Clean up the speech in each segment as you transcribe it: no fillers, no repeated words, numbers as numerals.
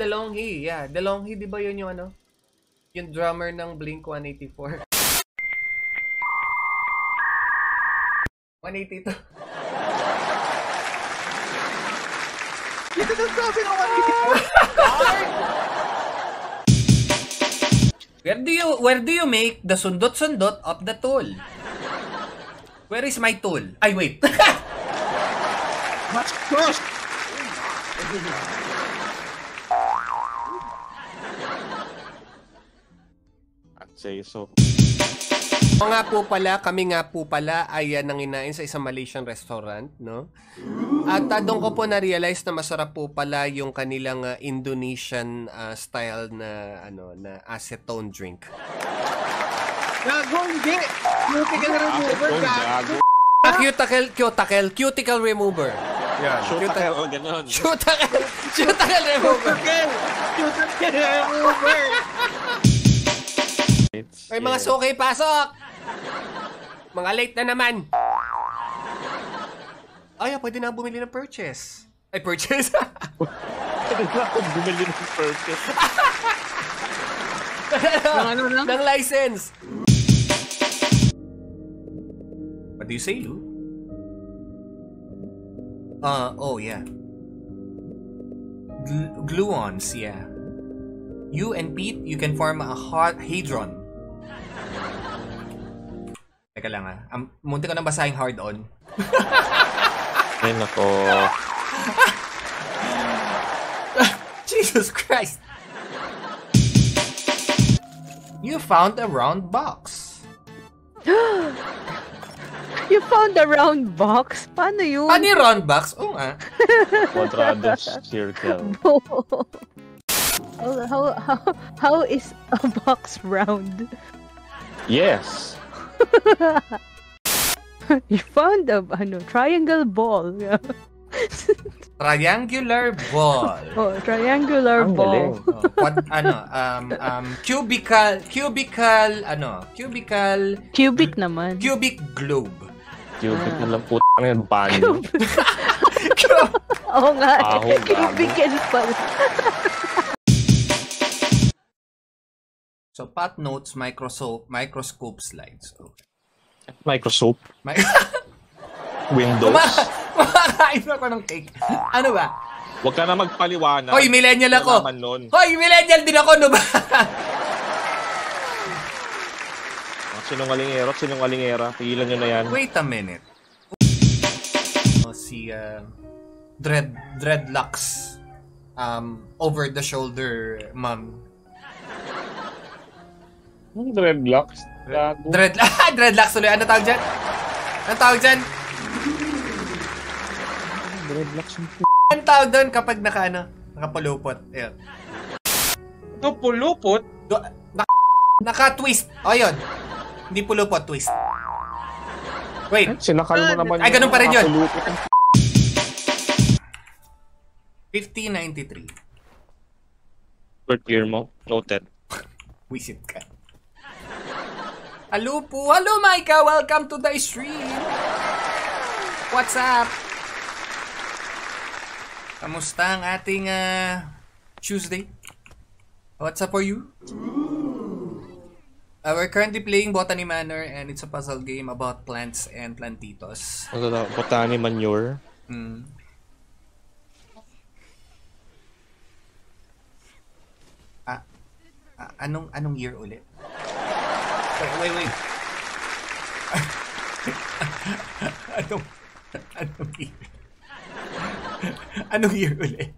DeLonghi. Yeah, DeLonghi, di ba yun yung ano? Yung drummer ng Blink-182. 182. Ito na sabi ng 182. Where do you make the sundot-sundot of the tool? Where is my tool? Ay, wait. Mas cross. I'd say so. Kami nga po pala ay nanginain sa isang Malaysian restaurant, no? At doon ko po na-realize na masarap po pala yung kanilang Indonesian style na na acetone drink. Gago, hindi. Cuticle remover, gago. Cuticle remover. Yan. Cuticle, gano'n. Cuticle remover. Cuticle remover. Ay, mga suki, pasok! Mga late na naman. Ay, pwede na bumili ng purchase. Ay, purchase? Pwede na akong bumili ng purchase. Ng license. What do you say, Lou? Oh, yeah. Gluons, yeah. You and Pete, you can form a hadron. Teka lang munti ko nang basahing hard on. Ay, nako. Jesus Christ! You found a round box. You found a round box? Paano yun? Paano yung round box? Oo nga. Quadrado circle. How is a box round? Yes. You found a triangle ball. Triangular ball. Oh, triangular Ang ball. Cubical, Cubic naman. cubic globe. Cubic na lang po na yung banyo. Oo nga. Ahong Cubicle pala. So, Pat notes microscope slides. Okay. Microsoft. Windows. Kumakain ako ng cake. Ano ba? Huwag ka na magpaliwanag. Hoy, millennial ako. Hoy, millennial din ako, no ba? Sinungalingera. Pigilan nyo na yan. Wait a minute. Si Dreadlocks. Over the shoulder, mom. Dreadlocks? Dreadlocks tuloy. Ano tawag dyan? Dreadlocks yung Ano tawag doon kapag nakapulupot? Ayun. Pulupot? Naka-twist. O, yun. Hindi pulupot, twist. Wait. Sinakal mo naman. Ay, ganun pa rin yun. 1593. Birth year mo? Noted. Wisit ka. Hello po. Hello, Micah. Welcome to the stream. What's up? Kamusta ang ating Tuesday? What's up for you? We're currently playing Botany Manor and it's a puzzle game about plants and plantitos. Botany manure? Anong year ulit? Wait. Anong year ulit?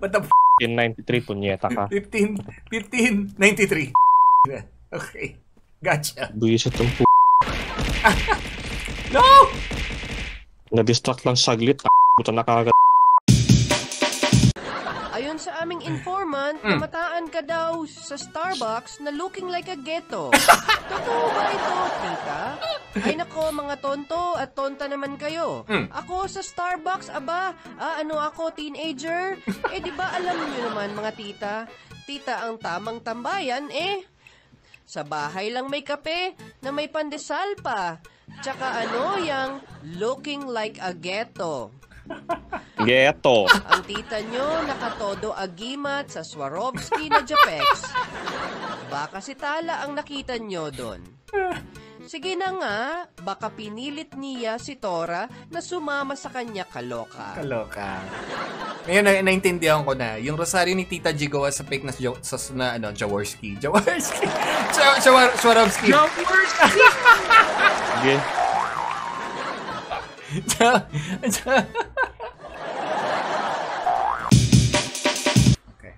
What the f***? 1593, punyeta ka. 1593. Okay. Gotcha. Buisit yung No! Na-distract lang saglit. Buta na kagad. Ayon sa aming informant, namataan ka daw sa Starbucks na looking like a ghetto. Totoo ba ito, tita? Ay nako, mga tonto at tonta naman kayo. Ako sa Starbucks, aba, ano ako, teenager? Eh di ba alam niyo naman mga tita, tita ang tamang tambayan sa bahay lang may kape na may pandesal pa. Tsaka ano, yang looking like a ghetto. Ghetto. Ang tita nyo nakatodo agimat sa Swarovski na Japex. Baka si Tala ang nakita nyo doon. Sige na nga, baka pinilit niya si Tora na sumama sa kanya kaloka. Kaloka. Ngayon, naintindihan ko na. Yung rosaryo ni Tita G gawa sa fake na Jaworski. Jaworski. Swarovski. Jaworski! Sige. Okay.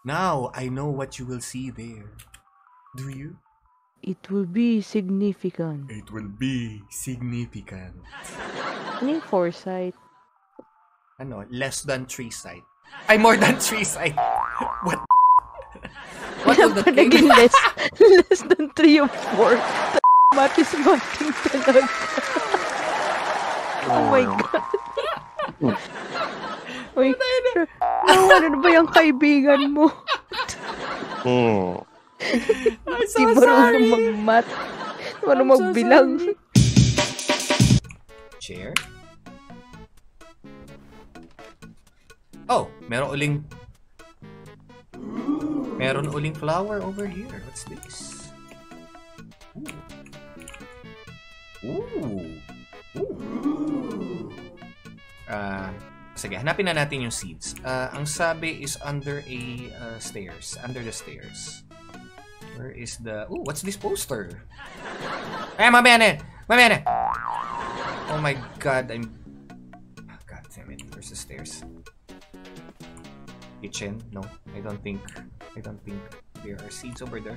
Now, I know what you will see there. Do you? It will be significant. It will be significant. Ano yung foresight? Ano? Less than 3 sight. Ay, more than 3 sight. What? What will that mean? Naging less than 3 of 4. Matis mating talaga. Oh my God. Wait, ano na ba yung kaibigan mo? I'm so Di marunong mag-math. Marunong magbilang. Chair? Oh, meron uling flower over here. What's this? Ooh. Sige, hanapin na natin yung seeds. Ang sabi is under stairs. Under the stairs. Where is the... Ooh, what's this poster? Mamaya na! Oh my God, God damn it. Where's the stairs? Kitchen? No, I don't think there are seeds over there.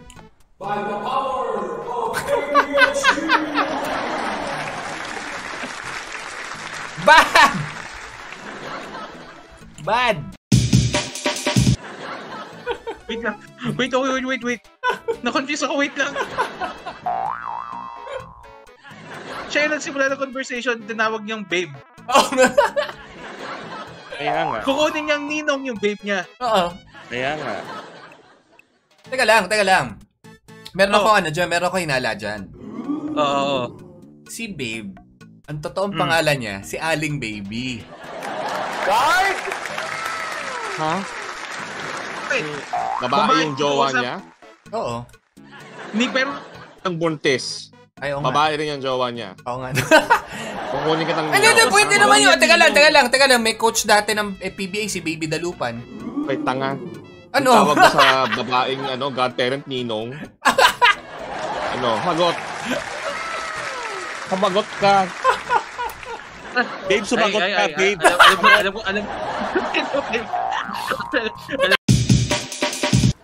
By the power of ADHD! Bad! Wait lang. Wait. Na-confuse ako, wait lang. Siya yung nagsimula ng conversation, tinawag niyang babe. Oh, Kaya nga. Kukunin niyang ninong yung babe niya. Oo. Kaya nga. Teka lang. Meron ako hinala dyan. Oo. Si Babe, ang totoong pangalan niya, si Aling Baby. Ha? Wait. Babae yung jowa Babae, niya? Oo. Pero Ang buntis. Ay, oo nga. Babae rin yung jowa niya. Oo nga. Kukunin kitang... Hindi, pwede naman yun. Teka lang. May coach dati ng PBA, si Baby Dalupan. Ay, tanga. Ano? Tawag ko sa babaeng godparent ninong. Hagot. Kamagot ka. Babe, sumagot ka, babe. Alam ko.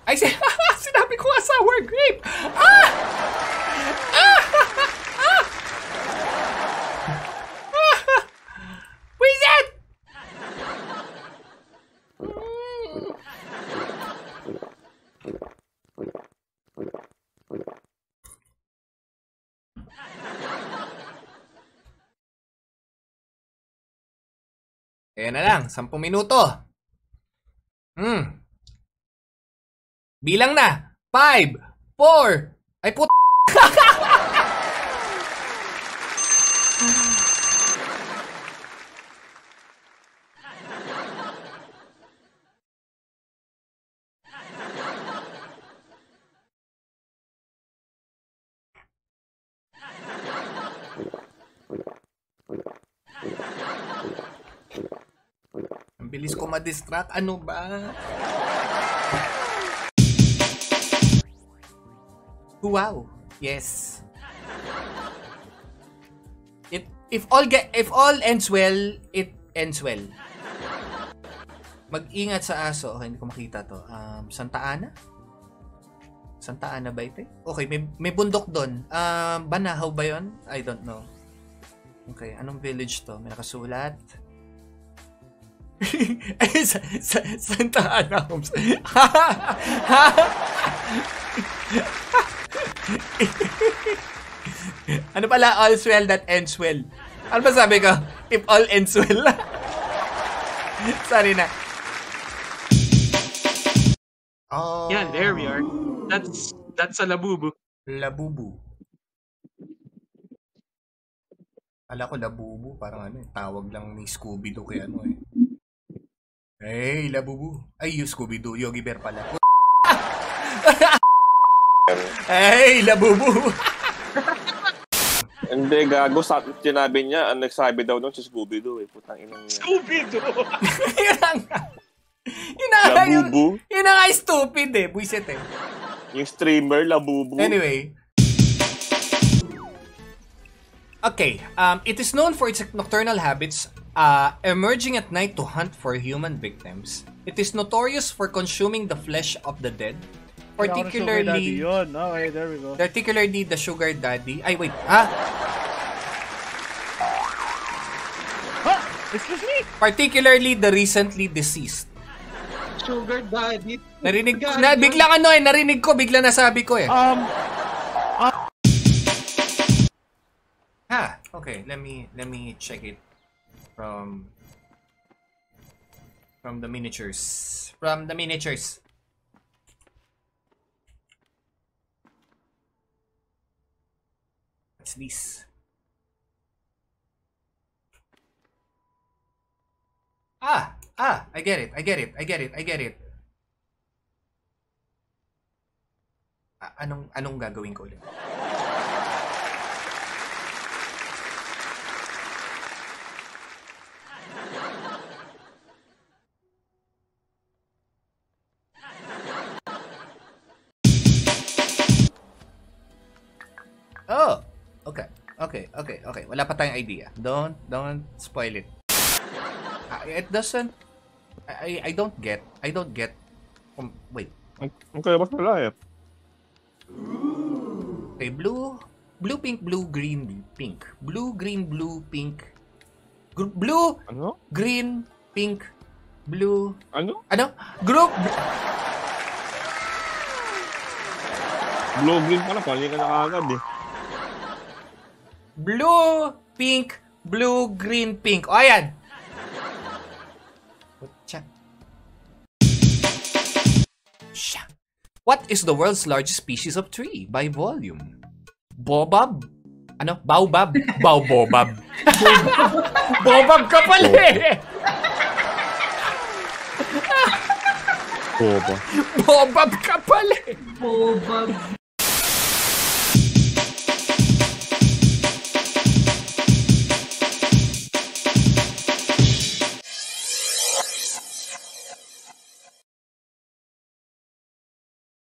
Ay, sinabi ko nga sour grape. Wizard! Ayan na lang, 10 minuto. Bilang na. 5, 4, ay put... Ang bilis ko ma-distract. Ano ba? Wow. Yes. If all ends well, it ends well. Mag-ingat sa aso. Okay, hindi ko makita to. Santa Ana? Santa Ana ba ito? Okay, may bundok doon. Banahaw ba yun? I don't know. Okay, anong village to? May nakasulat. Ay, Santa Ana Homes. Ano pala? All's well that ends well. Ano ba sabi ko? If all ends well. Sorry na. Oh. Yeah, there we are. That's a Labubu. Labubu. Kala ko Labubu, parang ano eh, tawag lang ni Scooby-Doo kay ano eh. Hey, Labubu. Ay, yung Scooby-Doo, Yogi Bear pala. Hey, Labubu. Hindi, gago. Sinabi niya, ang nagsabi daw nun si Scooby-Doo eh. Putang inang niya. Scooby-Doo! Yun na nga. Labubu. Yun na nga stupid eh. Buisit eh. Yung streamer, Labubu. Anyway. Okay. It is known for its nocturnal habits, emerging at night to hunt for human victims. It is notorious for consuming the flesh of the dead. Particularly Yun. Okay, there we go. Particularly the sugar daddy. Ay, wait. Ha? Excuse me? Particularly the recently deceased. Sugar daddy. Narinig ko. Biglang ano eh. Narinig ko. Bigla nasabi ko eh. Ha? Okay. Let me check it from the miniatures. From the miniatures. What's this? I get it. Anong gagawin ko ulit? Oh, okay. Wala pa tayong idea. Don't spoil it. It doesn't. I don't get. Wait. Ang kaya ba't wala eh? Okay, blue, pink, blue, green, pink. Blue, green, blue, pink. Blue, Ano? green, pink, blue. Ano? Ano? Group. Blue-green pala. Pali ka na kaagad eh. Blue, pink, blue, green, pink. O, ayan. What is the world's largest species of tree by volume? Bobab? Ano? Baobab? Baobab. Bobab ka pala eh. Boba. Bobab ka pala eh. Bobab.